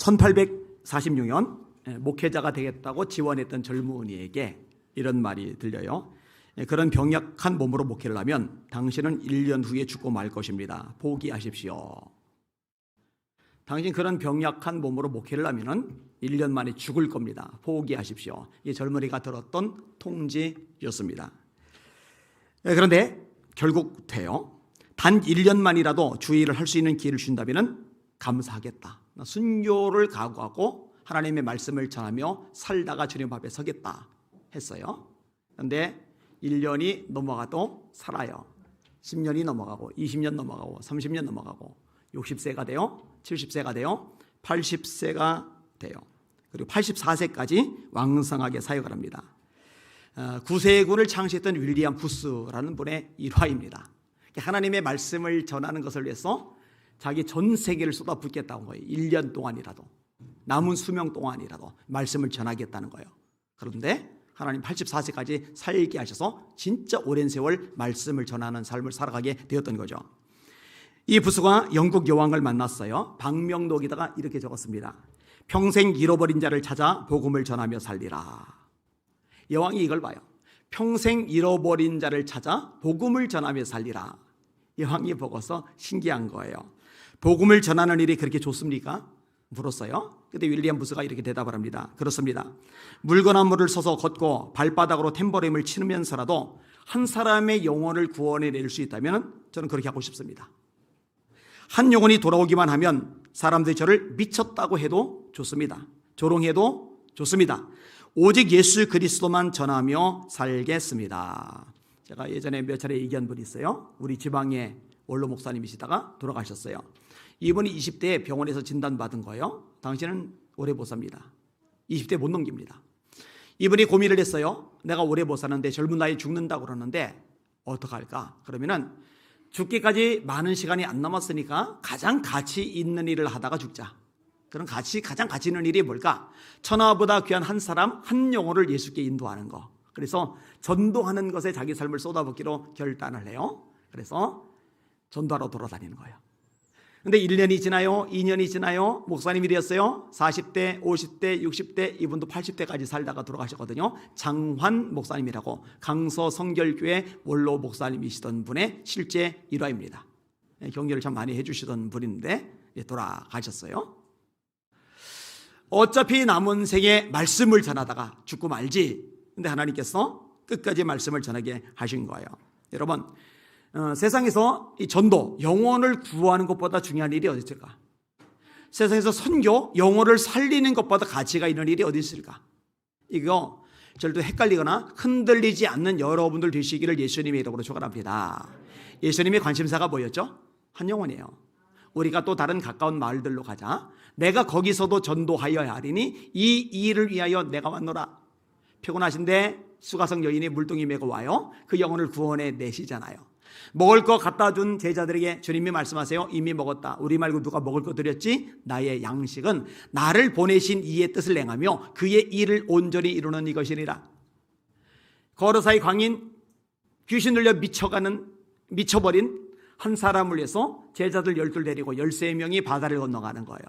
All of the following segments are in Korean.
1846년 목회자가 되겠다고 지원했던 젊은이에게 이런 말이 들려요. 그런 병약한 몸으로 목회를 하면 당신은 1년 후에 죽고 말 것입니다. 포기하십시오. 당신 그런 병약한 몸으로 목회를 하면 1년 만에 죽을 겁니다. 포기하십시오. 이 젊은이가 들었던 통지였습니다. 그런데 결국 돼요. 단 1년만이라도 주의를 할 수 있는 기회를 준다면 감사하겠다. 순교를 각오하고 하나님의 말씀을 전하며 살다가 주님 앞에 서겠다 했어요. 그런데 1년이 넘어가도 살아요. 10년이 넘어가고 20년 넘어가고 30년 넘어가고 60세가 돼요. 70세가 돼요. 80세가 돼요. 그리고 84세까지 왕성하게 사역을 합니다. 구세군을 창시했던 윌리엄 부스라는 분의 일화입니다. 하나님의 말씀을 전하는 것을 위해서 자기 전 세계를 쏟아붓겠다는 거예요. 1년 동안이라도, 남은 수명 동안이라도 말씀을 전하겠다는 거예요. 그런데 하나님 84세까지 살게 하셔서 진짜 오랜 세월 말씀을 전하는 삶을 살아가게 되었던 거죠. 이 부스가 영국 여왕을 만났어요. 방명록에다가 이렇게 적었습니다. 평생 잃어버린 자를 찾아 복음을 전하며 살리라. 여왕이 이걸 봐요. 평생 잃어버린 자를 찾아 복음을 전하며 살리라. 여왕이 보고서 신기한 거예요. 복음을 전하는 일이 그렇게 좋습니까? 물었어요. 그때 윌리엄 부스가 이렇게 대답을 합니다. 그렇습니다. 물건한 물을 서서 걷고 발바닥으로 탬버림을 치면서라도 한 사람의 영혼을 구원해낼 수 있다면 저는 그렇게 하고 싶습니다. 한 영혼이 돌아오기만 하면 사람들이 저를 미쳤다고 해도 좋습니다. 조롱해도 좋습니다. 오직 예수 그리스도만 전하며 살겠습니다. 제가 예전에 몇 차례 얘기한 분이 있어요. 우리 지방의 원로 목사님이시다가 돌아가셨어요. 이분이 20대에 병원에서 진단받은 거예요. 당신은 오래 못 삽니다. 20대 못 넘깁니다. 이분이 고민을 했어요. 내가 오래 못 사는데 젊은 나이에 죽는다고 그러는데 어떡할까? 그러면은 죽기까지 많은 시간이 안 남았으니까 가장 가치 있는 일을 하다가 죽자. 그럼 가장 가치 있는 일이 뭘까? 천하보다 귀한 한 사람, 한 영혼을 예수께 인도하는 거. 그래서 전도하는 것에 자기 삶을 쏟아붓기로 결단을 해요. 그래서 전도하러 돌아다니는 거예요. 근데 1년이 지나요? 2년이 지나요? 목사님이 되었어요. 40대, 50대, 60대, 이분도 80대까지 살다가 돌아가셨거든요. 장환 목사님이라고 강서 성결교회 원로 목사님이시던 분의 실제 일화입니다. 경계를 참 많이 해주시던 분인데 돌아가셨어요. 어차피 남은 생에 말씀을 전하다가 죽고 말지. 근데 하나님께서 끝까지 말씀을 전하게 하신 거예요. 여러분, 세상에서 이 전도, 영혼을 구하는 것보다 중요한 일이 어디 있을까? 세상에서 선교, 영혼을 살리는 것보다 가치가 있는 일이 어디 있을까? 이거 절대 헷갈리거나 흔들리지 않는 여러분들 되시기를 예수님의 이름으로 축원합니다. 예수님의 관심사가 뭐였죠? 한 영혼이에요. 우리가 또 다른 가까운 마을들로 가자. 내가 거기서도 전도하여야 하리니 이 일을 위하여 내가 왔노라. 피곤하신데 수가성 여인이 물동이 메고 와요. 그 영혼을 구원해 내시잖아요. 먹을 거 갖다 준 제자들에게 주님이 말씀하세요. 이미 먹었다. 우리 말고 누가 먹을 거 드렸지? 나의 양식은 나를 보내신 이의 뜻을 행하며 그의 일을 온전히 이루는 이것이니라. 거르사의 광인, 귀신 들려 미쳐버린 한 사람을 위해서 제자들 12 데리고 13명이 바다를 건너가는 거예요.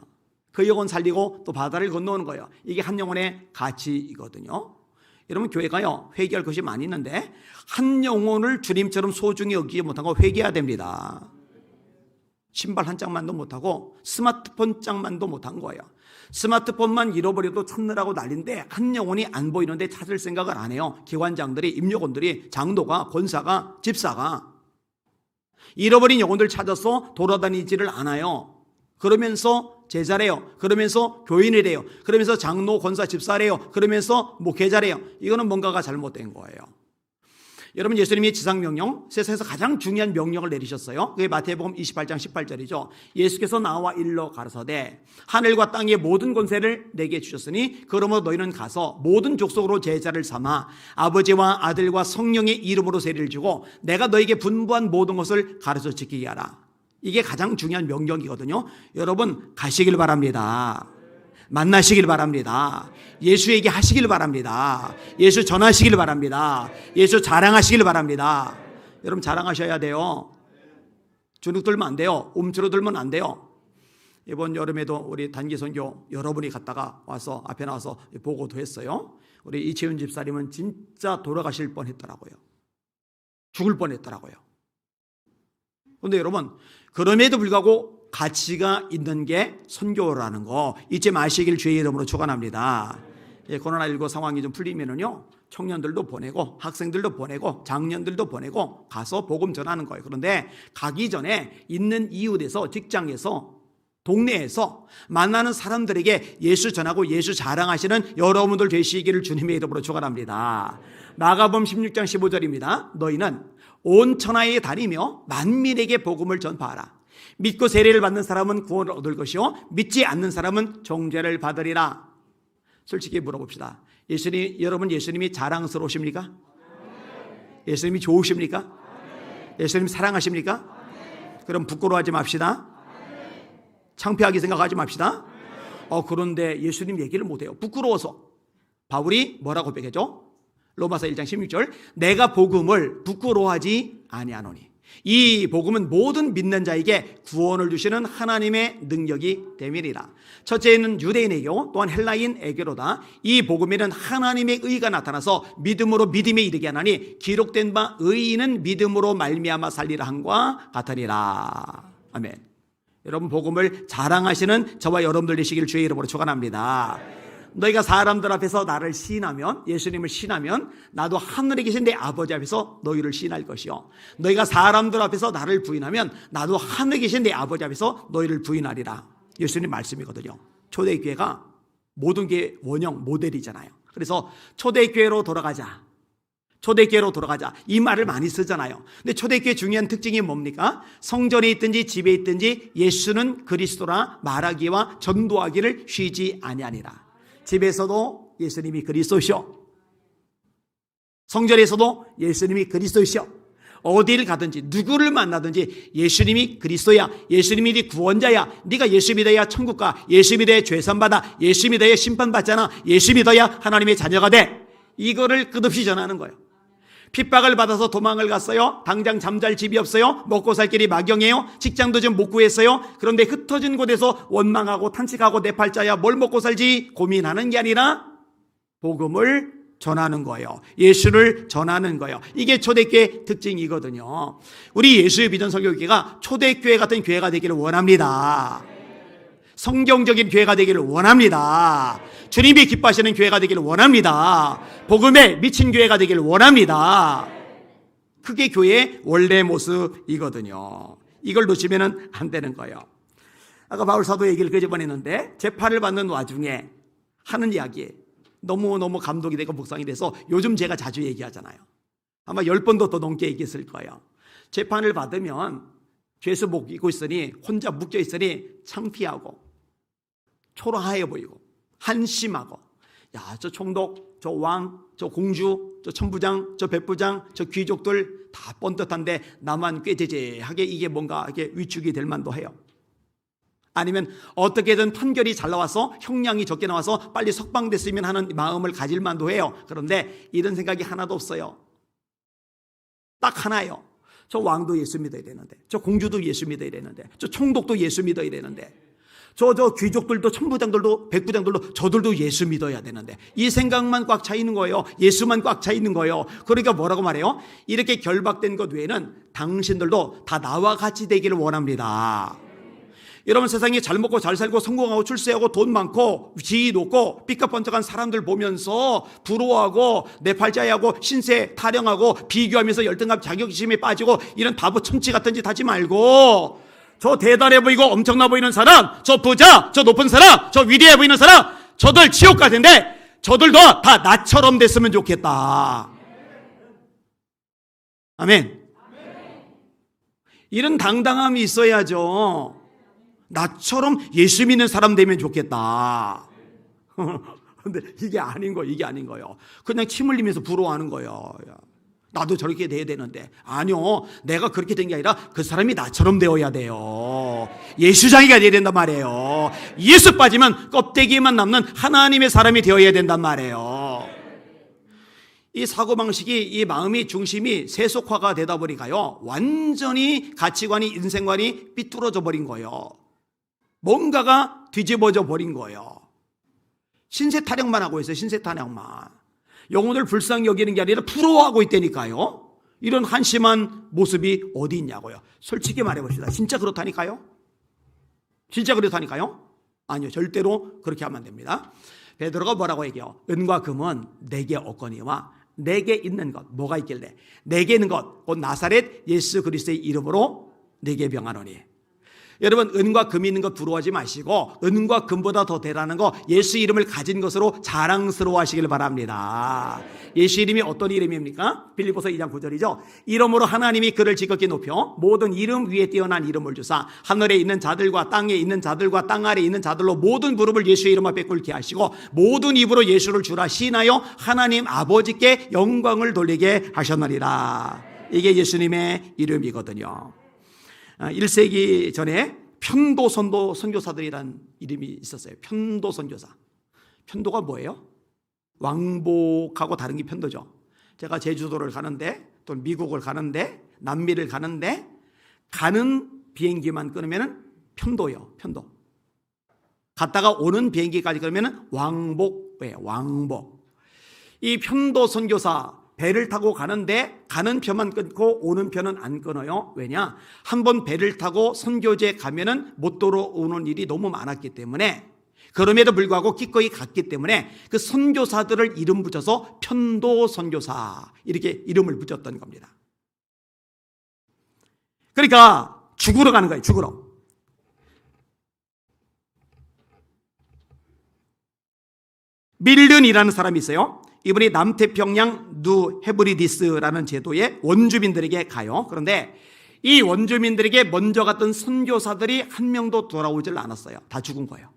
그 영혼 살리고 또 바다를 건너오는 거예요. 이게 한 영혼의 가치이거든요. 여러분, 교회가요 회개할 것이 많이 있는데 한 영혼을 주님처럼 소중히 여기지 못한 거 회개해야 됩니다. 신발 한 짝만도 못하고 스마트폰 짝만도 못한 거예요. 스마트폰만 잃어버려도 찾느라고 난리인데 한 영혼이 안 보이는데 찾을 생각을 안 해요. 기관장들이, 임력원들이, 장로가, 권사가, 집사가 잃어버린 영혼들 찾아서 돌아다니지를 않아요. 그러면서 제자래요. 그러면서 교인이래요. 그러면서 장로, 권사, 집사래요. 그러면서 목회자래요. 이거는 뭔가가 잘못된 거예요. 여러분, 예수님이 지상명령, 세상에서 가장 중요한 명령을 내리셨어요. 그게 마태복음 28장 18절이죠. 예수께서 나와 일러 가라사대 하늘과 땅의 모든 권세를 내게 주셨으니 그러므로 너희는 가서 모든 족속으로 제자를 삼아 아버지와 아들과 성령의 이름으로 세례를 주고 내가 너에게 분부한 모든 것을 가르쳐 지키게 하라. 이게 가장 중요한 명령이거든요. 여러분, 가시길 바랍니다. 만나시길 바랍니다. 예수 얘기하시길 바랍니다. 예수 전하시길 바랍니다. 예수 자랑하시길 바랍니다. 여러분, 자랑하셔야 돼요. 주눅 들면 안 돼요. 움츠러들면 안 돼요. 이번 여름에도 우리 단기 선교 여러분이 갔다가 와서 앞에 나와서 보고도 했어요. 우리 이채윤 집사님은 진짜 돌아가실 뻔했더라고요. 죽을 뻔했더라고요. 그런데 여러분, 그럼에도 불구하고 가치가 있는 게 선교라는 거 잊지 마시길 주의 이름으로 축원합니다. 코로나19 상황이 좀 풀리면은요, 청년들도 보내고 학생들도 보내고 장년들도 보내고 가서 복음 전하는 거예요. 그런데 가기 전에 있는 이웃에서, 직장에서, 동네에서 만나는 사람들에게 예수 전하고 예수 자랑하시는 여러분들 되시기를 주님의 이름으로 축원합니다. 마가복음 16장 15절입니다. 너희는 온 천하에 다니며 만민에게 복음을 전파하라. 믿고 세례를 받는 사람은 구원을 얻을 것이요 믿지 않는 사람은 정죄를 받으리라. 솔직히 물어봅시다. 여러분 예수님이 자랑스러우십니까? 예수님이 좋으십니까? 예수님 사랑하십니까? 그럼 부끄러워하지 맙시다. 창피하게 생각하지 맙시다. 그런데 예수님 얘기를 못해요. 부끄러워서. 바울이 뭐라고 고백했죠? 로마서 1장 16절, 내가 복음을 부끄러워하지 아니하노니. 이 복음은 모든 믿는 자에게 구원을 주시는 하나님의 능력이 됨이니라. 첫째는 유대인에게요, 또한 헬라인에게로다. 이 복음에는 하나님의 의가 나타나서 믿음으로 믿음에 이르게 하나니 기록된 바 의인은 믿음으로 말미암아 살리라 함과 같으리라. 아멘. 여러분, 복음을 자랑하시는 저와 여러분들 되시기를 주의 이름으로 축원합니다. 너희가 사람들 앞에서 나를 시인하면, 예수님을 시인하면 나도 하늘에 계신 내 아버지 앞에서 너희를 시인할 것이요, 너희가 사람들 앞에서 나를 부인하면 나도 하늘에 계신 내 아버지 앞에서 너희를 부인하리라. 예수님 말씀이거든요. 초대교회가 모든 게 원형 모델이잖아요. 그래서 초대교회로 돌아가자, 초대교회로 돌아가자, 이 말을 많이 쓰잖아요. 근데 초대교회 중요한 특징이 뭡니까? 성전에 있든지 집에 있든지 예수는 그리스도라 말하기와 전도하기를 쉬지 아니하니라. 집에서도 예수님이 그리스도시오, 성전에서도 예수님이 그리스도시오, 어디를 가든지 누구를 만나든지 예수님이 그리스도야, 예수님이 네 구원자야, 네가 예수 믿어야 천국 가, 예수 믿어야 죄산받아, 예수 믿어야 심판받잖아, 예수 믿어야 하나님의 자녀가 돼. 이거를 끝없이 전하는 거예요. 핍박을 받아서 도망을 갔어요. 당장 잠잘 집이 없어요. 먹고 살 길이 막영해요. 직장도 좀 못 구했어요. 그런데 흩어진 곳에서 원망하고 탄식하고 내 팔자야 뭘 먹고 살지 고민하는 게 아니라 복음을 전하는 거예요. 예수를 전하는 거예요. 이게 초대교회 특징이거든요. 우리 예수의 비전 설교교회가 초대교회 같은 교회가 되기를 원합니다. 성경적인 교회가 되기를 원합니다. 주님이 기뻐하시는 교회가 되기를 원합니다. 복음에 미친 교회가 되기를 원합니다. 그게 교회의 원래 모습이거든요. 이걸 놓치면 안 되는 거예요. 아까 바울 사도 얘기를 끄집어냈는데 재판을 받는 와중에 하는 이야기 너무너무 감동이 되고 묵상이 돼서 요즘 제가 자주 얘기하잖아요. 아마 10번도 더 넘게 얘기했을 거예요. 재판을 받으면 죄수 못 입고 있으니, 혼자 묶여 있으니 창피하고 초라해 보이고 한심하고, 야, 저 총독, 저 왕, 저 공주, 저 천부장, 저 백부장, 저 귀족들 다 뻔듯한데 나만 꾀재재하게 이게 뭔가 이게 위축이 될 만도 해요. 아니면 어떻게든 판결이 잘 나와서 형량이 적게 나와서 빨리 석방됐으면 하는 마음을 가질 만도 해요. 그런데 이런 생각이 하나도 없어요. 딱 하나예요. 저 왕도 예수 믿어야 되는데, 저 공주도 예수 믿어야 되는데, 저 총독도 예수 믿어야 되는데, 저 귀족들도 천부장들도 백부장들도 저들도 예수 믿어야 되는데, 이 생각만 꽉 차 있는 거예요. 예수만 꽉 차 있는 거예요. 그러니까 뭐라고 말해요? 이렇게 결박된 것 외에는 당신들도 다 나와 같이 되기를 원합니다. 여러분, 세상에 잘 먹고 잘 살고 성공하고 출세하고 돈 많고 지위 높고 삐까뻔쩍한 사람들 보면서 부러워하고 내 팔자야하고 신세 타령하고 비교하면서 열등감 자격심에 빠지고 이런 바보 천치 같은 짓 하지 말고, 저 대단해 보이고 엄청나 보이는 사람, 저 부자, 저 높은 사람, 저 위대해 보이는 사람, 저들 지옥 갈 텐데 저들도 다 나처럼 됐으면 좋겠다. 아멘. 이런 당당함이 있어야죠. 나처럼 예수 믿는 사람 되면 좋겠다. 근데 이게 아닌 거예요. 그냥 침 흘리면서 부러워하는 거예요. 나도 저렇게 돼야 되는데. 아니요, 내가 그렇게 된 게 아니라 그 사람이 나처럼 되어야 돼요. 예수장이가 돼야 된단 말이에요. 예수 빠지면 껍데기에만 남는 하나님의 사람이 되어야 된단 말이에요. 이 사고방식이, 이 마음의 중심이 세속화가 되다 보니까요, 완전히 가치관이, 인생관이 삐뚤어져 버린 거예요. 뭔가가 뒤집어져 버린 거예요. 신세 타령만 하고 있어요. 신세 타령만. 영혼을 불쌍히 여기는 게 아니라 부러워하고 있다니까요. 이런 한심한 모습이 어디 있냐고요. 솔직히 말해봅시다. 진짜 그렇다니까요? 진짜 그렇다니까요? 아니요, 절대로 그렇게 하면 안 됩니다. 베드로가 뭐라고 얘기해요? 은과 금은 내게 없거니와 내게 있는 것, 뭐가 있길래? 내게 있는 것, 곧 나사렛 예수 그리스도의 이름으로 내게 명하노니. 여러분, 은과 금이 있는 것 부러워하지 마시고 은과 금보다 더 대단한 거 예수 이름을 가진 것으로 자랑스러워 하시길 바랍니다. 예수 이름이 어떤 이름입니까? 빌립보서 2장 9절이죠. 이름으로 하나님이 그를 지극히 높여 모든 이름 위에 뛰어난 이름을 주사 하늘에 있는 자들과 땅에 있는 자들과 땅 아래에 있는 자들로 모든 무릎을 예수 이름 앞에 꿇게 하시고 모든 입으로 예수를 주라 시인하여 하나님 아버지께 영광을 돌리게 하셨느니라. 이게 예수님의 이름이거든요. 1세기 전에 편도 선교사들이란 이름이 있었어요. 편도 선교사. 편도가 뭐예요? 왕복하고 다른 게 편도죠. 제가 제주도를 가는데 또 미국을 가는데 남미를 가는데 가는 비행기만 끊으면 편도예요. 편도. 갔다가 오는 비행기까지 끊으면 왕복이에요. 왕복. 이 편도 선교사 배를 타고 가는데 가는 편만 끊고 오는 편은 안 끊어요. 왜냐? 한번 배를 타고 선교지에 가면은 못 돌아오는 일이 너무 많았기 때문에, 그럼에도 불구하고 기꺼이 갔기 때문에 그 선교사들을 이름 붙여서 편도 선교사 이렇게 이름을 붙였던 겁니다. 그러니까 죽으러 가는 거예요. 죽으러. 밀른이라는 사람이 있어요. 이분이 남태평양 뉴 헤브리디스라는 제도의 원주민들에게 가요. 그런데 이 원주민들에게 먼저 갔던 선교사들이 한 명도 돌아오질 않았어요. 다 죽은 거예요.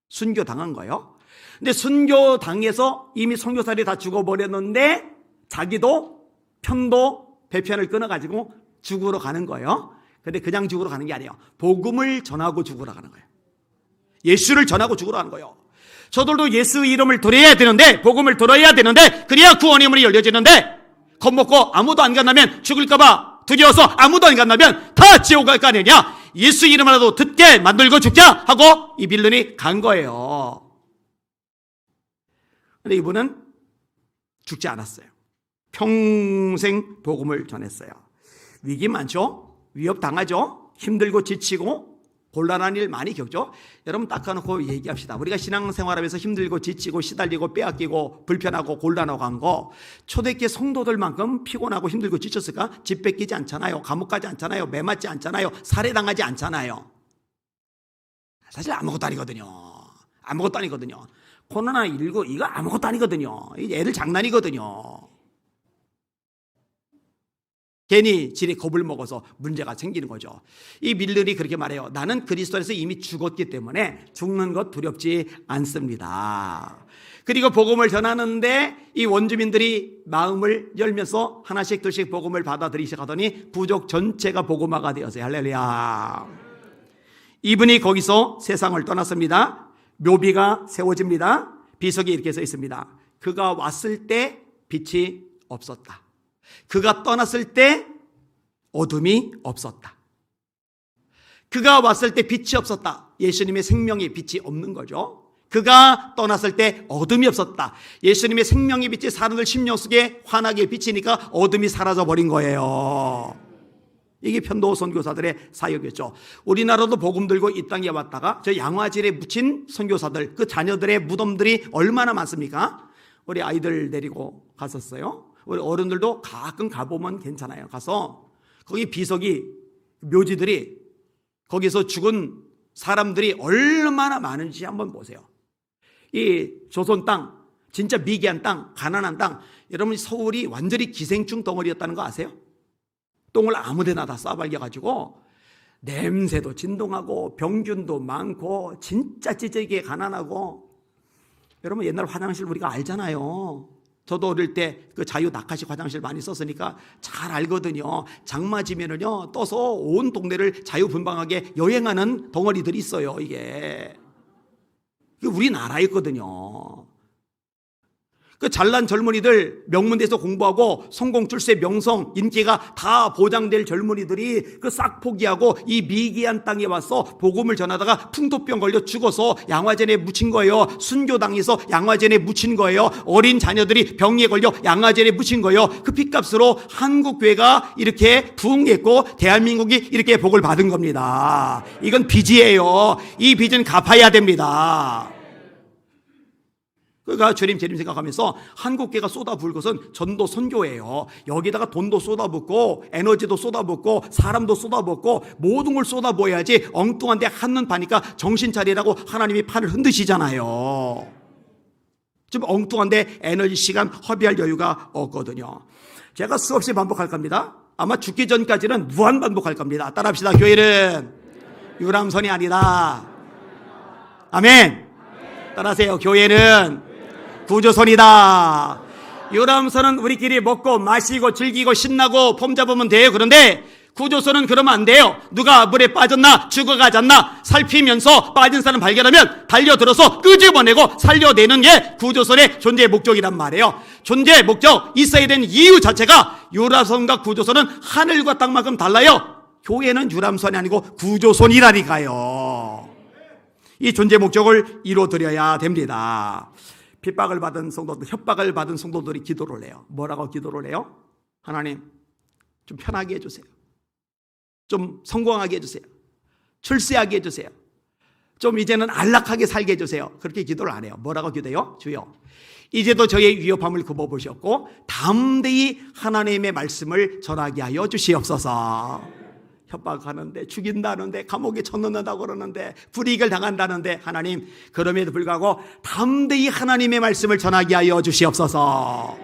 순교당한 거예요. 근데 순교당해서 이미 선교사들이 다 죽어버렸는데 자기도 편도 배편을 끊어가지고 죽으러 가는 거예요. 근데 그냥 죽으러 가는 게 아니에요. 복음을 전하고 죽으러 가는 거예요. 예수를 전하고 죽으러 가는 거예요. 저들도 예수 이름을 들어야 되는데, 복음을 들어야 되는데, 그래야 구원의 문이 열려지는데, 겁먹고 아무도 안 간다면, 죽을까봐 두려워서 아무도 안 간다면 다 지옥 갈 거 아니냐? 예수 이름이라도 듣게 만들고 죽자 하고 이 빌런이 간 거예요. 근데 이분은 죽지 않았어요. 평생 복음을 전했어요. 위기 많죠? 위협 당하죠? 힘들고 지치고 곤란한 일 많이 겪죠. 여러분 닦아놓고 얘기합시다. 우리가 신앙생활하면서 힘들고 지치고 시달리고 빼앗기고 불편하고 곤란하고 한 거 초대교회 성도들만큼 피곤하고 힘들고 지쳤을까? 집 뺏기지 않잖아요. 감옥 가지 않잖아요. 매 맞지 않잖아요. 살해당하지 않잖아요. 사실 아무것도 아니거든요. 아무것도 아니거든요. 코로나19 이거 아무것도 아니거든요. 애들 장난이거든요. 괜히 지레 겁을 먹어서 문제가 생기는 거죠. 이 밀른이 그렇게 말해요. 나는 그리스도 안에서 이미 죽었기 때문에 죽는 것 두렵지 않습니다. 그리고 복음을 전하는데 이 원주민들이 마음을 열면서 하나씩 둘씩 복음을 받아들이기 시작하더니 부족 전체가 복음화가 되었어요. 할렐루야. 이분이 거기서 세상을 떠났습니다. 묘비가 세워집니다. 비석이 이렇게 써 있습니다. 그가 왔을 때 빛이 없었다. 그가 떠났을 때 어둠이 없었다. 그가 왔을 때 빛이 없었다. 예수님의 생명의 빛이 없는 거죠. 그가 떠났을 때 어둠이 없었다. 예수님의 생명의 빛이 사람들 심령 속에 환하게 비치니까 어둠이 사라져버린 거예요. 이게 편도 선교사들의 사역이었죠. 우리나라도 복음 들고 이 땅에 왔다가 저 양화질에 묻힌 선교사들, 그 자녀들의 무덤들이 얼마나 많습니까? 우리 아이들 데리고 갔었어요. 우리 어른들도 가끔 가보면 괜찮아요. 가서 거기 비석이, 묘지들이, 거기서 죽은 사람들이 얼마나 많은지 한번 보세요. 이 조선 땅, 진짜 미개한 땅, 가난한 땅, 여러분 서울이 완전히 기생충 덩어리였다는 거 아세요? 똥을 아무데나 다 싸발겨가지고 냄새도 진동하고 병균도 많고 진짜 찌질게 가난하고. 여러분 옛날 화장실 우리가 알잖아요. 저도 어릴 때 그 자유 낙하식 화장실 많이 썼으니까 잘 알거든요. 장마지면은요 떠서 온 동네를 자유분방하게 여행하는 덩어리들이 있어요. 이게 우리나라였거든요. 그 잘난 젊은이들, 명문대에서 공부하고 성공, 출세, 명성, 인기가 다 보장될 젊은이들이 그 싹 포기하고 이 미개한 땅에 와서 복음을 전하다가 풍토병 걸려 죽어서 양화전에 묻힌 거예요. 순교당해서 양화전에 묻힌 거예요. 어린 자녀들이 병에 걸려 양화전에 묻힌 거예요. 그 핏값으로 한국교회가 이렇게 부흥했고 대한민국이 이렇게 복을 받은 겁니다. 이건 빚이에요. 이 빚은 갚아야 됩니다. 그러니까 주님 재림 생각하면서 한국교회가 쏟아부을 것은 전도 선교예요. 여기다가 돈도 쏟아붓고 에너지도 쏟아붓고 사람도 쏟아붓고 모든 걸 쏟아부어야지 엉뚱한 데 한눈 파니까 정신 차리라고 하나님이 판을 흔드시잖아요. 좀 엉뚱한 데 에너지 시간 허비할 여유가 없거든요. 제가 수없이 반복할 겁니다. 아마 죽기 전까지는 무한 반복할 겁니다. 따라합시다. 교회는 유람선이 아니다. 아멘. 따라하세요. 교회는 구조선이다. 유람선은 우리끼리 먹고 마시고 즐기고 신나고 폼 잡으면 돼요. 그런데 구조선은 그러면 안 돼요. 누가 물에 빠졌나 죽어가지 않나 살피면서 빠진 사람 발견하면 달려들어서 끄집어내고 살려내는 게 구조선의 존재의 목적이란 말이에요. 존재의 목적, 있어야 되는 이유 자체가 유람선과 구조선은 하늘과 땅만큼 달라요. 교회는 유람선이 아니고 구조선이라니까요. 이 존재 목적을 이루어드려야 됩니다. 핍박을 받은 성도들, 협박을 받은 성도들이 기도를 해요. 뭐라고 기도를 해요? 하나님, 좀 편하게 해주세요. 좀 성공하게 해주세요. 출세하게 해주세요. 좀 이제는 안락하게 살게 해주세요. 그렇게 기도를 안 해요. 뭐라고 기도해요? 주여, 이제도 저의 위협함을 굽어보셨고 담대히 하나님의 말씀을 전하게 하여 주시옵소서. 협박하는데, 죽인다는데, 감옥에 쳐넣는다고 그러는데, 불이익을 당한다는데, 하나님, 그럼에도 불구하고 담대히 하나님의 말씀을 전하게 하여 주시옵소서.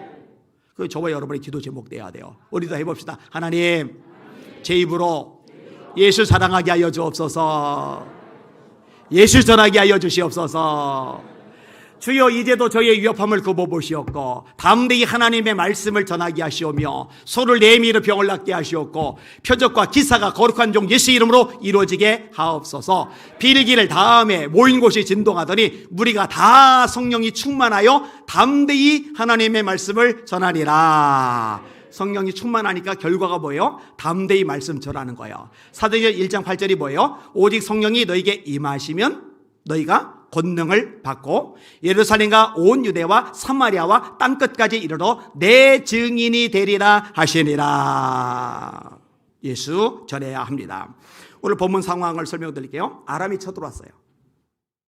그 저와 여러분의 기도 제목돼야 돼요. 우리도 해봅시다. 하나님, 제 입으로 예수 사랑하게 하여 주옵소서. 예수 전하게 하여 주시옵소서. 주여, 이제도 저의 위협함을 굽어보시옵고 담대히 하나님의 말씀을 전하게 하시오며 소를 내밀어 병을 낫게 하시옵고 표적과 기사가 거룩한 종 예수 이름으로 이루어지게 하옵소서. 빌기를 다음에 모인 곳이 진동하더니 우리가 다 성령이 충만하여 담대히 하나님의 말씀을 전하리라. 성령이 충만하니까 결과가 뭐예요? 담대히 말씀 전하는 거예요. 사도행전 1장 8절이 뭐예요? 오직 성령이 너에게 임하시면 너희가 권능을 받고 예루살렘과 온 유대와 사마리아와 땅끝까지 이르러 내 증인이 되리라 하시니라. 예수 전해야 합니다. 오늘 본문 상황을 설명드릴게요. 아람이 쳐들어왔어요.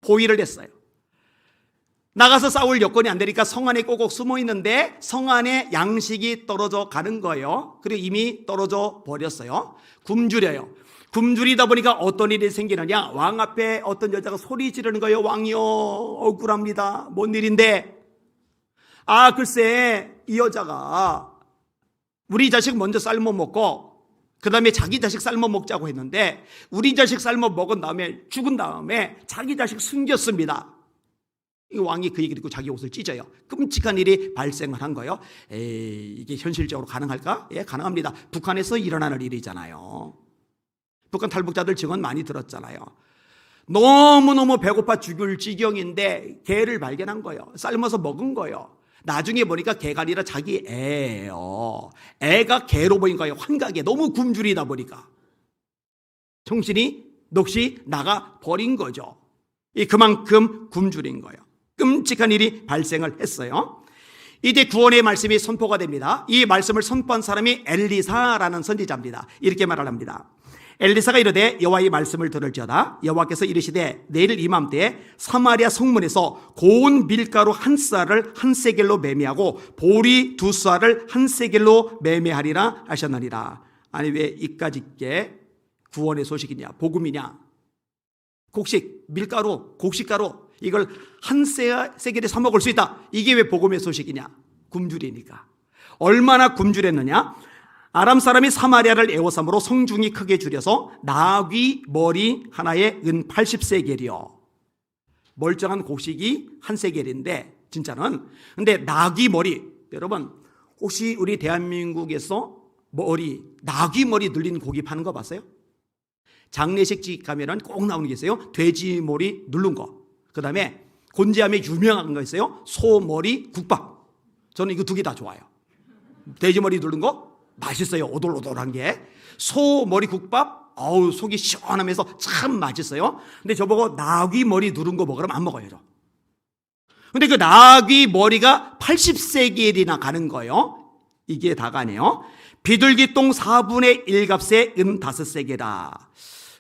포위를 했어요. 나가서 싸울 여건이 안 되니까 성 안에 꼭꼭 숨어 있는데 성 안에 양식이 떨어져 가는 거예요. 그리고 이미 떨어져 버렸어요. 굶주려요. 굶주리다 보니까 어떤 일이 생기느냐, 왕 앞에 어떤 여자가 소리 지르는 거예요. 왕이요, 억울합니다. 뭔 일인데? 아, 글쎄 이 여자가 우리 자식 먼저 삶아 먹고 그 다음에 자기 자식 삶아 먹자고 했는데 우리 자식 삶아 먹은 다음에 죽은 다음에 자기 자식 숨겼습니다. 이 왕이 그 얘기 듣고 자기 옷을 찢어요. 끔찍한 일이 발생을 한 거예요. 에이, 이게 현실적으로 가능할까? 예, 가능합니다. 북한에서 일어나는 일이잖아요. 북한 탈북자들 증언 많이 들었잖아요. 너무너무 배고파 죽을 지경인데 개를 발견한 거예요. 삶아서 먹은 거예요. 나중에 보니까 개가 아니라 자기 애예요. 애가 개로 보인 거예요. 환각에 너무 굶주리다 보니까 정신이 넋이 나가 버린 거죠. 그만큼 굶주린 거예요. 끔찍한 일이 발생을 했어요. 이제 구원의 말씀이 선포가 됩니다. 이 말씀을 선포한 사람이 엘리사라는 선지자입니다. 이렇게 말을 합니다. 엘리사가 이르되 여호와의 말씀을 들을지어다. 여호와께서 이르시되 내일 이맘때에 사마리아 성문에서 고운 밀가루 한 쌀을 한 세겔로 매매하고 보리 두 쌀을 한 세겔로 매매하리라 하셨느니라. 아니 왜 이까짓게 구원의 소식이냐, 복음이냐? 곡식, 밀가루, 곡식가루 이걸 한 세겔에 사 먹을 수 있다. 이게 왜 복음의 소식이냐? 굶주리니까. 얼마나 굶주렸느냐? 아람 사람이 사마리아를 에워삼으로 성중이 크게 줄여서 나귀 머리 하나에 은 80세겔이요. 멀쩡한 곡식이 한 세겔인데 진짜는. 근데 나귀 머리, 여러분 혹시 우리 대한민국에서 나귀 머리 늘린 고기 파는 거 봤어요? 장례식집 가면은 꼭 나오는 게 있어요. 돼지 머리 누른 거. 그 다음에 곤지암에 유명한 거 있어요. 소 머리 국밥. 저는 이거 두 개 다 좋아요. 돼지 머리 두른 거 맛있어요. 오돌오돌한 게. 소 머리 국밥, 어우, 속이 시원하면서 참 맛있어요. 근데 저보고 나귀 머리 누른 거 먹으라면 안 먹어요. 근데 그 나귀 머리가 80세겔이나 가는 거예요. 이게 다가 아니에요. 비둘기똥 4분의 1값에 5세겔이다.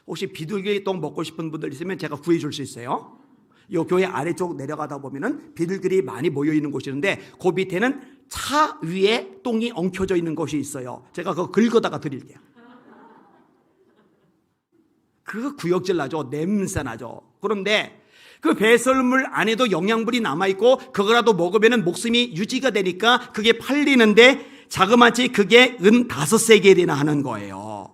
혹시 비둘기똥 먹고 싶은 분들 있으면 제가 구해줄 수 있어요. 이 교회 아래쪽 내려가다 보면은 비둘기들이 많이 모여 있는 곳이 있는데 그 밑에는 차 위에 똥이 엉켜져 있는 곳이 있어요. 제가 그거 긁어다가 드릴게요. 그거 구역질 나죠. 냄새 나죠. 그런데 그 배설물 안에도 영양분이 남아있고 그거라도 먹으면 목숨이 유지가 되니까 그게 팔리는데 자그마치 그게 5세겔이나 하는 거예요.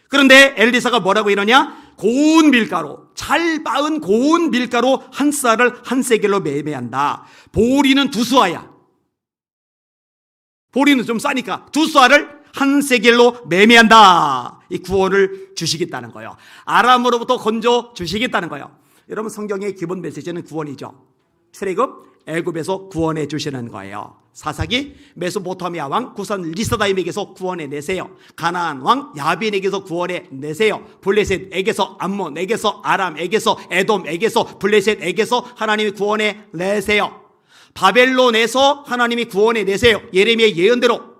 그런데 엘리사가 뭐라고 이러냐? 고운 밀가루, 잘 빻은 고운 밀가루 한 쌀을 1세겔로 매매한다. 보리는 2수아야. 보리는 좀 싸니까 2수아를 1세겔로 매매한다. 이 구원을 주시겠다는 거예요. 아람으로부터 건져 주시겠다는 거예요. 여러분, 성경의 기본 메시지는 구원이죠. 출애굽, 애굽에서 구원해 주시는 거예요. 사사기, 메소포타미아 왕 구산 리스다임에게서 구원해 내세요. 가나안 왕 야빈에게서 구원해 내세요. 블레셋에게서, 암몬에게서, 아람에게서, 에돔에게서, 블레셋에게서 하나님이 구원해 내세요. 바벨론에서 하나님이 구원해 내세요. 예레미야 예언대로.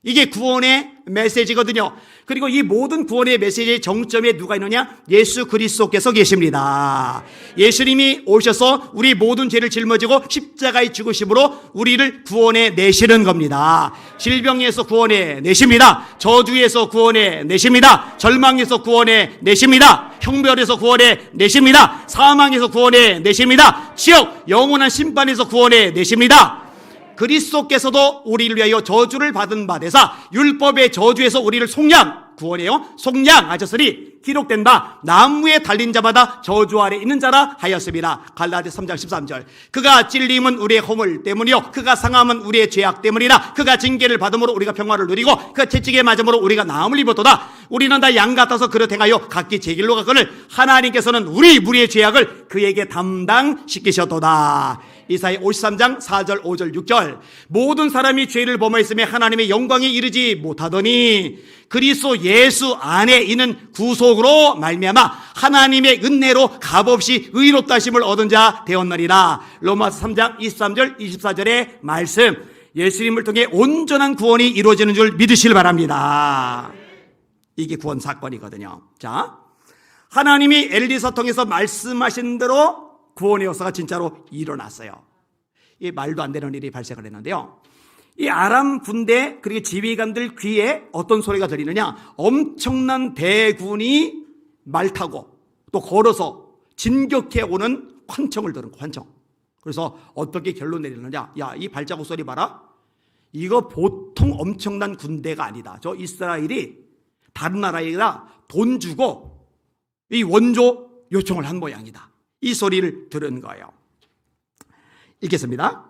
이게 구원의 메시지거든요. 그리고 이 모든 구원의 메시지의 정점에 누가 있느냐? 예수 그리스도께서 계십니다. 예수님이 오셔서 우리 모든 죄를 짊어지고 십자가에 죽으심으로 우리를 구원해 내시는 겁니다. 질병에서 구원해 내십니다. 저주에서 구원해 내십니다. 절망에서 구원해 내십니다. 형벌에서 구원해 내십니다. 사망에서 구원해 내십니다. 지옥, 영원한 심판에서 구원해 내십니다. 그리스도께서도 우리를 위하여 저주를 받은 바 되사 율법의 저주에서 우리를 속량, 구원해요, 속량하셨으니 기록된다. 나무에 달린 자마다 저주 아래 있는 자라 하였습니다. 갈라디아서 3장 13절. 그가 찔림은 우리의 허물 때문이요 그가 상함은 우리의 죄악 때문이라. 그가 징계를 받음으로 우리가 평화를 누리고 그가 채찍에 맞음으로 우리가 나음을 입었도다. 우리는 다 양 같아서 그릇 행하여 각기 제 길로 가거늘 하나님께서는 우리 무리의 죄악을 그에게 담당시키셨도다. 이사야 53장 4절 5절 6절. 모든 사람이 죄를 범하였으며 하나님의 영광에 이르지 못하더니 그리스도 예수 안에 있는 구속으로 말미암아 하나님의 은혜로 값없이 의롭다 하심을 얻은 자 되었느니라. 로마서 3장 23절 24절의 말씀. 예수님을 통해 온전한 구원이 이루어지는 줄 믿으시길 바랍니다. 이게 구원 사건이거든요. 자, 하나님이 엘리사 통해서 말씀하신 대로 구원의 역사가 진짜로 일어났어요. 이 말도 안 되는 일이 발생을 했는데요. 이 아람 군대 그리고 지휘관들 귀에 어떤 소리가 들리느냐? 엄청난 대군이 말 타고 또 걸어서 진격해 오는 환청을 들은 거예요. 환청. 그래서 어떻게 결론 내리느냐? 야, 이 발자국 소리 봐라. 이거 보통 엄청난 군대가 아니다. 저 이스라엘이 다른 나라에다 돈 주고 이 원조 요청을 한 모양이다. 이 소리를 들은 거예요. 읽겠습니다.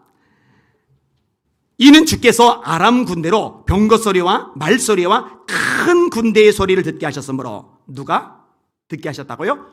이는 주께서 아람 군대로 병거 소리와 말 소리와 큰 군대의 소리를 듣게 하셨으므로. 누가 듣게 하셨다고요?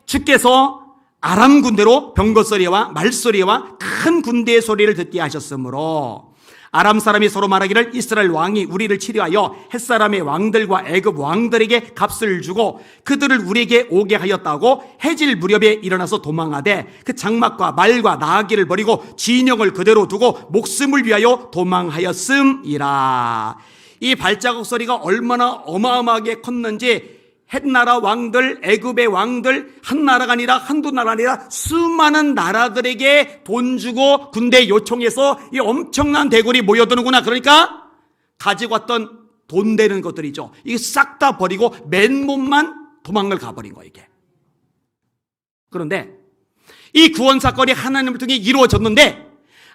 주께서 아람 군대로 병거 소리와 말 소리와 큰 군대의 소리를 듣게 하셨으므로 아람 사람이 서로 말하기를 이스라엘 왕이 우리를 치료하여 햇사람의 왕들과 애굽 왕들에게 값을 주고 그들을 우리에게 오게 하였다고 해질 무렵에 일어나서 도망하되 그 장막과 말과 나귀를 버리고 진영을 그대로 두고 목숨을 위하여 도망하였음이라. 이 발자국 소리가 얼마나 어마어마하게 컸는지 햇나라 왕들, 애굽의 왕들, 한 나라가 아니라 한두 나라가 아니라 수많은 나라들에게 돈 주고 군대 요청해서 이 엄청난 대군이 모여드는구나. 그러니까 가지고 왔던 돈 되는 것들이죠. 이게 싹 다 버리고 맨몸만 도망을 가버린 거예요, 이게. 그런데 이 구원 사건이 하나님을 통해 이루어졌는데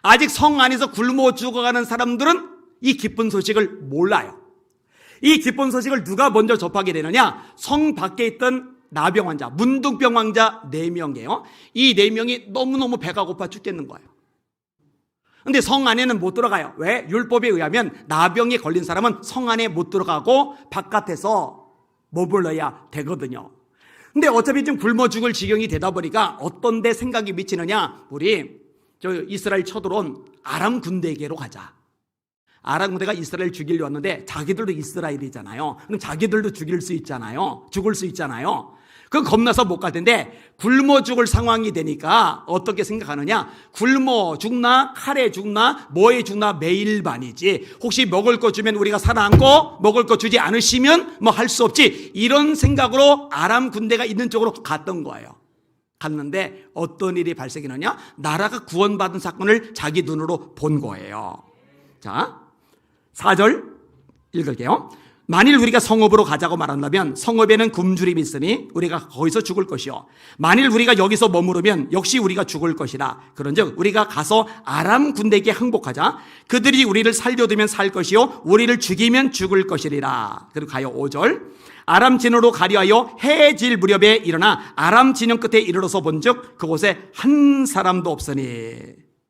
아직 성 안에서 굶어 죽어가는 사람들은 이 기쁜 소식을 몰라요. 이 기쁜 소식을 누가 먼저 접하게 되느냐? 성 밖에 있던 나병 환자, 문둥병 환자 4명이에요. 이 4명이 너무너무 배가 고파 죽겠는 거예요. 근데 성 안에는 못 들어가요. 왜? 율법에 의하면 나병에 걸린 사람은 성 안에 못 들어가고 바깥에서 머물러야 되거든요. 근데 어차피 좀 굶어 죽을 지경이 되다 보니까 어떤 데 생각이 미치느냐? 우리 저 이스라엘 쳐들어온 아람 군대에게로 가자. 아람 군대가 이스라엘 죽이려 왔는데 자기들도 이스라엘이잖아요. 그럼 자기들도 죽을 수 있잖아요. 그 겁나서 못 갈 텐데 굶어 죽을 상황이 되니까 어떻게 생각하느냐? 굶어 죽나 칼에 죽나 뭐에 죽나 매일반이지. 혹시 먹을 거 주면 우리가 살아남고 먹을 거 주지 않으시면 뭐 할 수 없지. 이런 생각으로 아람 군대가 있는 쪽으로 갔던 거예요. 갔는데 어떤 일이 발생했느냐? 나라가 구원받은 사건을 자기 눈으로 본 거예요. 자, 4절 읽을게요. 만일 우리가 성읍으로 가자고 말한다면 성읍에는 굶주림이 있으니 우리가 거기서 죽을 것이요, 만일 우리가 여기서 머무르면 역시 우리가 죽을 것이라. 그런즉 우리가 가서 아람 군대에게 항복하자. 그들이 우리를 살려두면 살 것이요 우리를 죽이면 죽을 것이리라. 그리고 가요 5절. 아람 진으로 가리하여 해에 질 무렵에 일어나 아람 진영 끝에 이르러서 본즉 그곳에 한 사람도 없으니.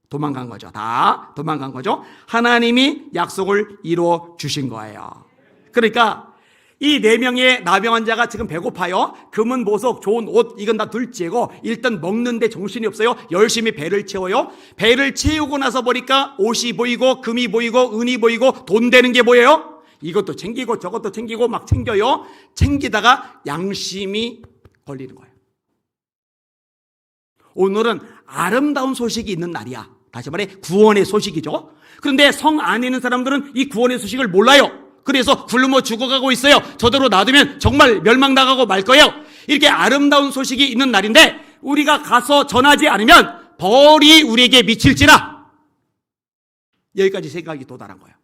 도망간 거죠. 다 도망간 거죠. 하나님이 약속을 이루어 주신 거예요. 그러니까 이 4명의 나병 환자가 지금 배고파요. 금은 보석, 좋은 옷 이건 다 둘째고 일단 먹는데 정신이 없어요. 열심히 배를 채워요. 배를 채우고 나서 보니까 옷이 보이고 금이 보이고 은이 보이고 돈 되는 게 보여요. 이것도 챙기고 저것도 챙기고 막 챙겨요. 챙기다가 양심이 걸리는 거예요. 오늘은 아름다운 소식이 있는 날이야. 다시 말해 구원의 소식이죠. 그런데 성 안에 있는 사람들은 이 구원의 소식을 몰라요. 그래서 굶어 죽어가고 있어요. 저대로 놔두면 정말 멸망당하고 말 거예요. 이렇게 아름다운 소식이 있는 날인데 우리가 가서 전하지 않으면 벌이 우리에게 미칠지라. 여기까지 생각이 도달한 거예요.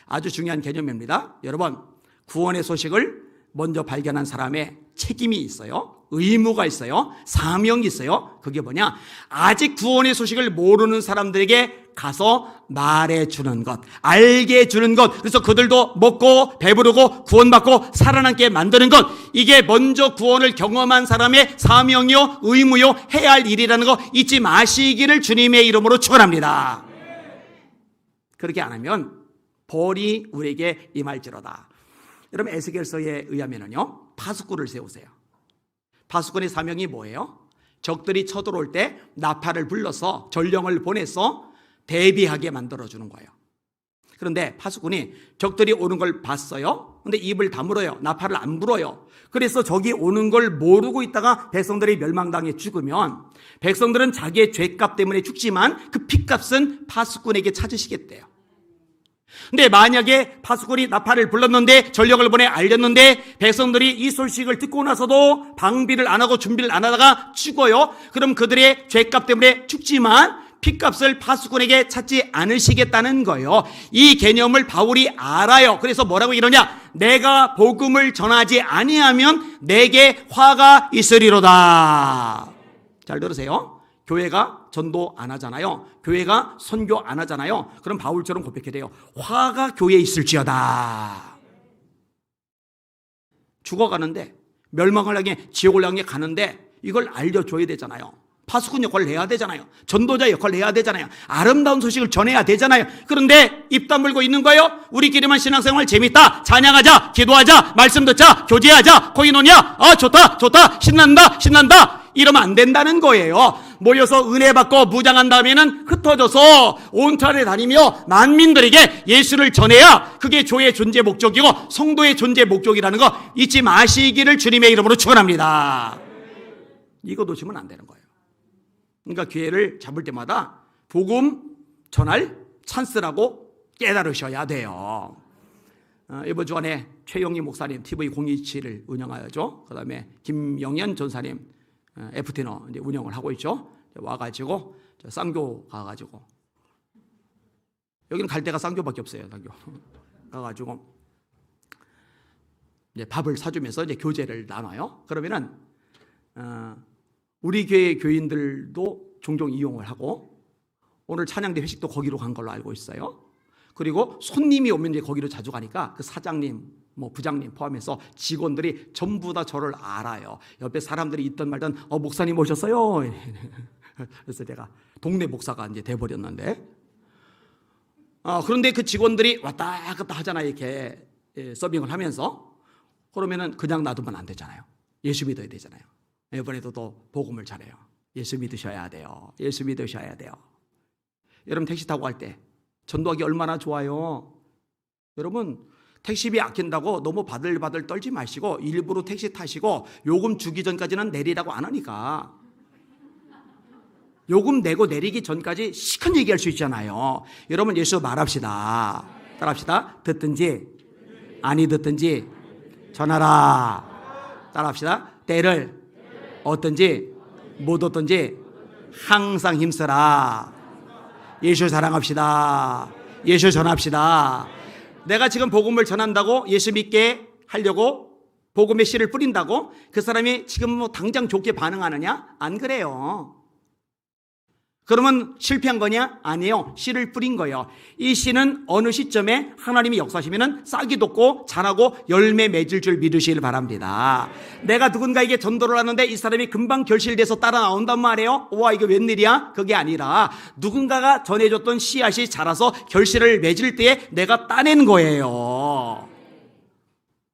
아주 중요한 개념입니다. 여러분, 구원의 소식을 먼저 발견한 사람의 책임이 있어요. 의무가 있어요. 사명이 있어요. 그게 뭐냐? 아직 구원의 소식을 모르는 사람들에게 가서 말해주는 것, 알게 해주는 것, 그래서 그들도 먹고 배부르고 구원받고 살아남게 만드는 것, 이게 먼저 구원을 경험한 사람의 사명이요 의무요 해야 할 일이라는 거 잊지 마시기를 주님의 이름으로 축원합니다. 그렇게 안 하면 벌이 우리에게 임할지로다. 여러분, 에스겔서에 의하면요 파수꾼을 세우세요. 파수꾼의 사명이 뭐예요? 적들이 쳐들어올 때 나팔을 불러서 전령을 보내서 대비하게 만들어주는 거예요. 그런데 파수꾼이 적들이 오는 걸 봤어요. 근데 입을 다물어요. 나팔을 안 불어요. 그래서 적이 오는 걸 모르고 있다가 백성들이 멸망당해 죽으면 백성들은 자기의 죄값 때문에 죽지만 그 피값은 파수꾼에게 찾으시겠대요. 근데 만약에 파수꾼이 나팔을 불렀는데 전력을 보내 알렸는데 백성들이 이 소식을 듣고 나서도 방비를 안 하고 준비를 안 하다가 죽어요. 그럼 그들의 죄값 때문에 죽지만 피값을 파수꾼에게 찾지 않으시겠다는 거예요. 이 개념을 바울이 알아요. 그래서 뭐라고 이러냐? 내가 복음을 전하지 아니하면 내게 화가 있으리로다. 잘 들으세요. 교회가 전도 안 하잖아요. 교회가 선교 안 하잖아요. 그럼 바울처럼 고백해야 돼요. 화가 교회에 있을지어다. 죽어가는데 멸망을 향해 지옥을 향해 가는데 이걸 알려줘야 되잖아요. 파수꾼 역할을 해야 되잖아요. 전도자 역할을 해야 되잖아요. 아름다운 소식을 전해야 되잖아요. 그런데 입 다물고 있는 거예요. 우리끼리만 신앙생활 재밌다, 찬양하자, 기도하자, 말씀 듣자, 교제하자, 코인원이야, 아 좋다 좋다, 신난다 이러면 안 된다는 거예요. 모여서 은혜 받고 무장한 다음에는 흩어져서 온천에 다니며 만민들에게 예수를 전해야 그게 교회의 존재 목적이고 성도의 존재 목적이라는 거 잊지 마시기를 주님의 이름으로 축원합니다. 이거 놓치면 안 되는 거예요. 그러니까 기회를 잡을 때마다 복음 전할 찬스라고 깨달으셔야 돼요. 이번 주간에 최영희 목사님 TV027을 운영하죠. 그 다음에 김영현 전사님 FT너 이제 운영을 하고 있죠. 와가지고 쌍교 가가지고 여기는 갈 데가 쌍교밖에 없어요. 쌍교 가가지고 이제 밥을 사주면서 이제 교제를 나눠요. 그러면은 우리 교회 교인들도 종종 이용을 하고 오늘 찬양대 회식도 거기로 간 걸로 알고 있어요. 그리고 손님이 오면 이제 거기로 자주 가니까 그 사장님, 뭐 부장님 포함해서 직원들이 전부 다 저를 알아요. 옆에 사람들이 있던 말든 목사님 오셨어요. 그래서 내가 동네 목사가 이제 돼버렸는데 그런데 그 직원들이 왔다 갔다 하잖아요. 이렇게 서빙을 하면서 그러면은 그냥 놔두면 안 되잖아요. 예수 믿어야 되잖아요. 이번에도 또 복음을 잘해요. 예수 믿으셔야 돼요. 예수 믿으셔야 돼요. 여러분 택시 타고 갈 때 전도하기 얼마나 좋아요. 여러분 택시비 아낀다고 너무 바들바들 떨지 마시고 일부러 택시 타시고 요금 주기 전까지는 내리라고 안 하니까 요금 내고 내리기 전까지 시큰 얘기할 수 있잖아요. 여러분 예수 말합시다. 따라합시다. 듣든지 아니 듣든지 전하라. 따라합시다. 때를 얻든지 못 얻든지 항상 힘쓰라. 예수 사랑합시다. 예수 전합시다. 내가 지금 복음을 전한다고 예수 믿게 하려고 복음의 씨를 뿌린다고 그 사람이 지금 뭐 당장 좋게 반응하느냐? 안 그래요. 그러면 실패한 거냐? 아니에요. 씨를 뿌린 거예요. 이 씨는 어느 시점에 하나님이 역사하시면 싹이 돋고 자라고 열매 맺을 줄 믿으시길 바랍니다. 내가 누군가에게 전도를 하는데 이 사람이 금방 결실돼서 따라 나온단 말이에요. 와 이거 웬일이야? 그게 아니라 누군가가 전해줬던 씨앗이 자라서 결실을 맺을 때에 내가 따낸 거예요.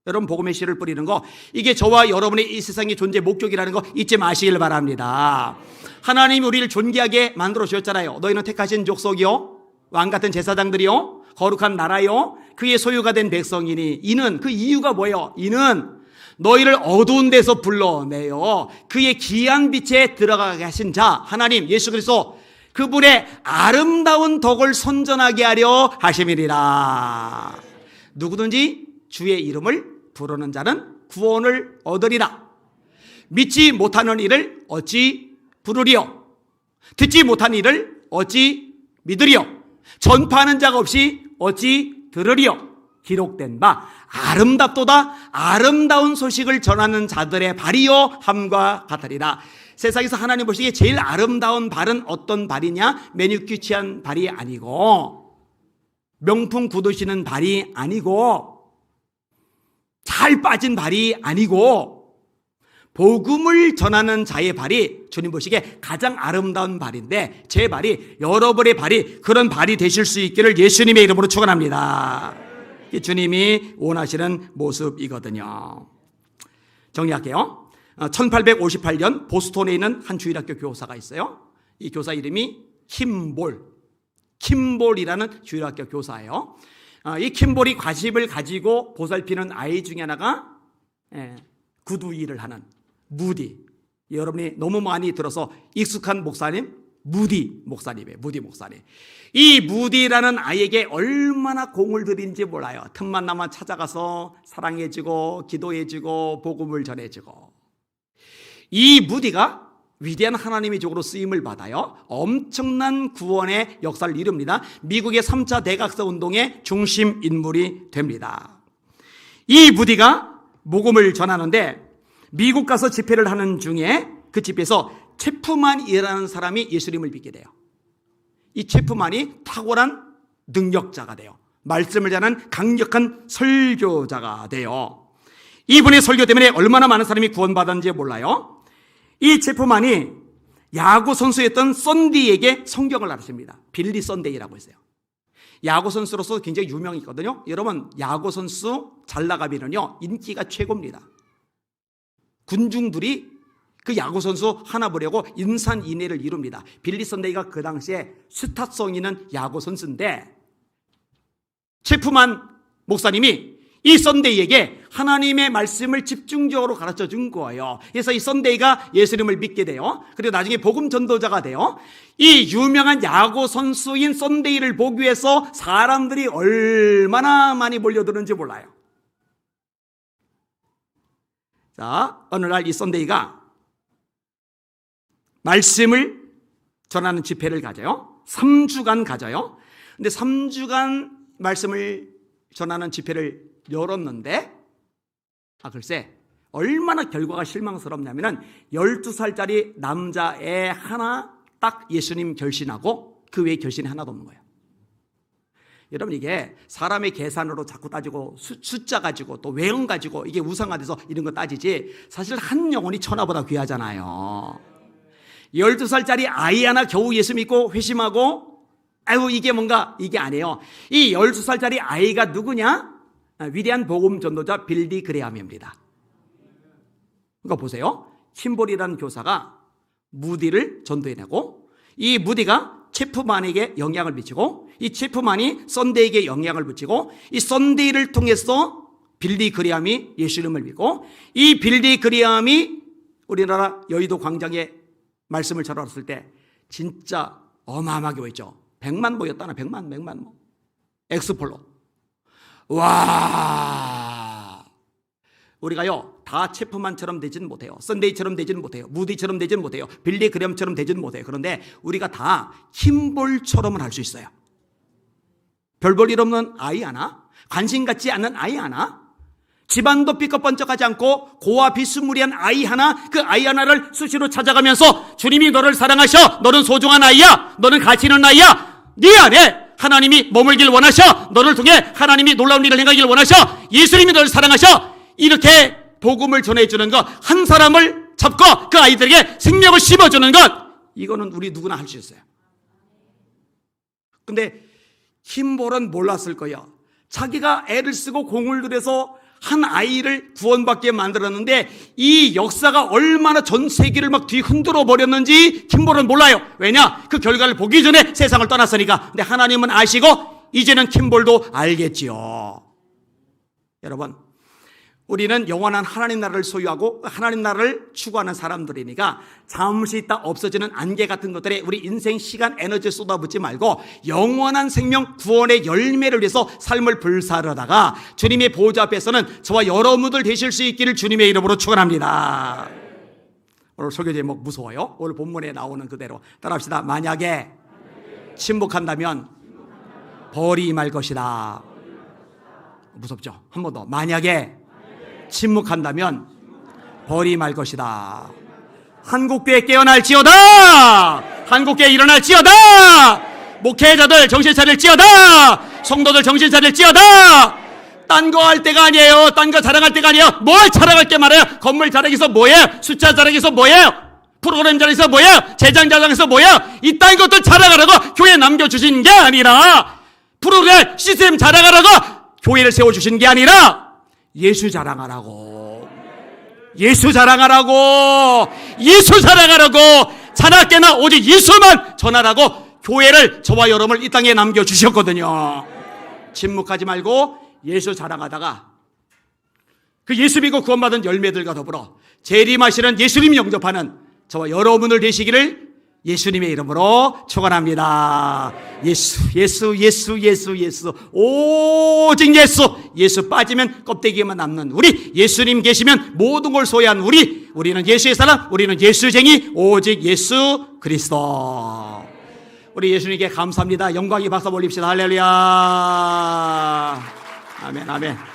여러분 복음의 씨를 뿌리는 거 이게 저와 여러분의 이 세상의 존재 목적이라는 거 잊지 마시길 바랍니다. 하나님이 우리를 존귀하게 만들어 주셨잖아요. 너희는 택하신 족속이요 왕같은 제사장들이요 거룩한 나라요 그의 소유가 된 백성이니 이는 그 이유가 뭐예요? 이는 너희를 어두운 데서 불러내요 그의 귀한 빛에 들어가게 하신 자 하나님 예수 그리스도 그분의 아름다운 덕을 선전하게 하려 하심이니라. 누구든지 주의 이름을 부르는 자는 구원을 얻으리라. 믿지 못하는 이를 어찌 부르리요? 듣지 못한 이를 어찌 믿으리요? 전파하는 자가 없이 어찌 들으리요? 기록된 바 아름답도다 아름다운 소식을 전하는 자들의 발이요 함과 같으리라. 세상에서 하나님 보시기에 제일 아름다운 발은 어떤 발이냐? 매니큐치한 발이 아니고 명품 굳으시는 발이 아니고 잘 빠진 발이 아니고 복음을 전하는 자의 발이 주님 보시기에 가장 아름다운 발인데 제 발이 여러분의 발이 그런 발이 되실 수 있기를 예수님의 이름으로 축원합니다. 주님이 원하시는 모습이거든요. 정리할게요. 1858년 보스턴에 있는 한 주일학교 교사가 있어요. 이 교사 이름이 킴볼이라는 주일학교 교사예요. 이 킴볼이 관심을 가지고 보살피는 아이 중에 하나가 구두 일을 하는 무디. 여러분이 너무 많이 들어서 익숙한 목사님 무디 목사님이에요. 무디 목사님. 이 무디라는 아이에게 얼마나 공을 들인지 몰라요. 틈만 나면 찾아가서 사랑해주고 기도해주고 복음을 전해주고. 이 무디가 위대한 하나님의 종으로 쓰임을 받아요. 엄청난 구원의 역사를 이룹니다. 미국의 3차 대각서 운동의 중심 인물이 됩니다. 이 무디가 복음을 전하는데 미국 가서 집회를 하는 중에 그 집회에서 체프만이라는 사람이 예수님을 믿게 돼요. 이 체프만이 탁월한 능력자가 돼요. 말씀을 전하는 강력한 설교자가 돼요. 이분의 설교 때문에 얼마나 많은 사람이 구원받았는지 몰라요. 이 체프만이 야구 선수였던 썬디에게 성경을 알았습니다. 빌리 썬데이라고 했어요. 야구 선수로서 굉장히 유명했거든요. 여러분 야구 선수 잘 나가면요 인기가 최고입니다. 군중들이 그 야구 선수 하나 보려고 인산인해를 이룹니다. 빌리 썬데이가 그 당시에 스타성 있는 야구 선수인데 체프만 목사님이 이 썬데이에게 하나님의 말씀을 집중적으로 가르쳐 준 거예요. 그래서 이 썬데이가 예수님을 믿게 돼요. 그리고 나중에 복음 전도자가 돼요. 이 유명한 야구 선수인 썬데이를 보기 위해서 사람들이 얼마나 많이 몰려드는지 몰라요. 자, 어느 날 이 썬데이가 말씀을 전하는 집회를 가져요. 3주간 가져요. 근데 3주간 말씀을 전하는 집회를 열었는데 글쎄 얼마나 결과가 실망스럽냐면은 12살짜리 남자애 하나 딱 예수님 결신하고 그 외에 결신이 하나도 없는 거예요. 여러분 이게 사람의 계산으로 자꾸 따지고 숫자 가지고 또 외형 가지고 이게 우상화돼서 이런 거 따지지 사실 한 영혼이 천하보다 귀하잖아요. 12살짜리 아이 하나 겨우 예수 믿고 회심하고 아유 이게 뭔가 이게 아니에요. 이 12살짜리 아이가 누구냐? 위대한 복음 전도자 빌리 그레함입니다. 그러니까 보세요. 킴볼이라는 교사가 무디를 전도해내고, 이 무디가 체프만에게 영향을 미치고, 이 체프만이 썬데이에게 영향을 미치고, 이 썬데이를 통해서 빌리 그리함이 예수 이름을 믿고, 이 빌리 그리함이 우리나라 여의도 광장에 말씀을 전하았을 때 진짜 어마어마하게 보였죠. 100만 모였다나 100만 모. 엑스폴로. 와, 우리가요 다 체프만처럼 되지는 못해요. 썬데이처럼 되지는 못해요. 무디처럼 되지는 못해요. 빌리 그램처럼 되지는 못해요. 그런데 우리가 다 킴볼처럼은 할 수 있어요. 별 볼 일 없는 아이 하나, 관심 갖지 않는 아이 하나, 집안도 삐까번쩍하지 않고 고와 비스무리한 아이 하나, 그 아이 하나를 수시로 찾아가면서 주님이 너를 사랑하셔. 너는 소중한 아이야. 너는 가치 있는 아이야. 네 안에 하나님이 머물길 원하셔. 너를 통해 하나님이 놀라운 일을 행하길 원하셔. 예수님이 너를 사랑하셔. 이렇게 복음을 전해주는 것, 한 사람을 잡고 그 아이들에게 생명을 심어주는 것, 이거는 우리 누구나 할 수 있어요. 근데 킴볼은 몰랐을 거예요. 자기가 애를 쓰고 공을 들여서 한 아이를 구원받게 만들었는데 이 역사가 얼마나 전 세계를 막 뒤흔들어 버렸는지 킴볼은 몰라요. 왜냐? 그 결과를 보기 전에 세상을 떠났으니까. 근데 하나님은 아시고 이제는 킴볼도 알겠지요. 여러분, 우리는 영원한 하나님 나라를 소유하고 하나님 나라를 추구하는 사람들이니까 잠시 있다 없어지는 안개 같은 것들에 우리 인생 시간 에너지 쏟아붓지 말고 영원한 생명 구원의 열매를 위해서 삶을 불사르다가 주님의 보좌 앞에서는 저와 여러분들 되실 수 있기를 주님의 이름으로 축원합니다. 오늘 설교 제목 무서워요? 오늘 본문에 나오는 그대로 따라합시다. 만약에 침묵한다면 벌이 임할 것이다. 무섭죠? 한 번 더. 만약에 침묵한다면 벌이 말 것이다. 한국교회 깨어날지어다. 한국교회 일어날지어다. 목회자들 정신 차릴지어다. 성도들 정신 차릴지어다. 딴 거 할 때가 아니에요. 딴 거 자랑할 때가 아니에요. 뭘 자랑할 게 말해요. 건물 자랑해서 뭐예요? 숫자 자랑해서 뭐예요? 프로그램 자랑해서 뭐예요? 제장 자랑해서 뭐예요? 이딴 것들 자랑하라고 교회 남겨주신 게 아니라, 프로그램 시스템 자랑하라고 교회를 세워주신 게 아니라 예수 자랑하라고, 예수 자랑하라고, 예수 자랑하라고, 자나깨나 오직 예수만 전하라고 교회를, 저와 여러분을 이 땅에 남겨주셨거든요. 침묵하지 말고 예수 자랑하다가 그 예수 믿고 구원받은 열매들과 더불어 재림하시는 예수님 영접하는 저와 여러분들 되시기를 예수님의 이름으로 축원합니다. 예수 오직 예수 빠지면 껍데기만 남는 우리, 예수님 계시면 모든 걸 소유한 우리는 예수의 사람, 우리는 예수쟁이, 오직 예수 그리스도. 우리 예수님께 감사합니다. 영광의 박수 올립시다. 할렐루야. 아멘.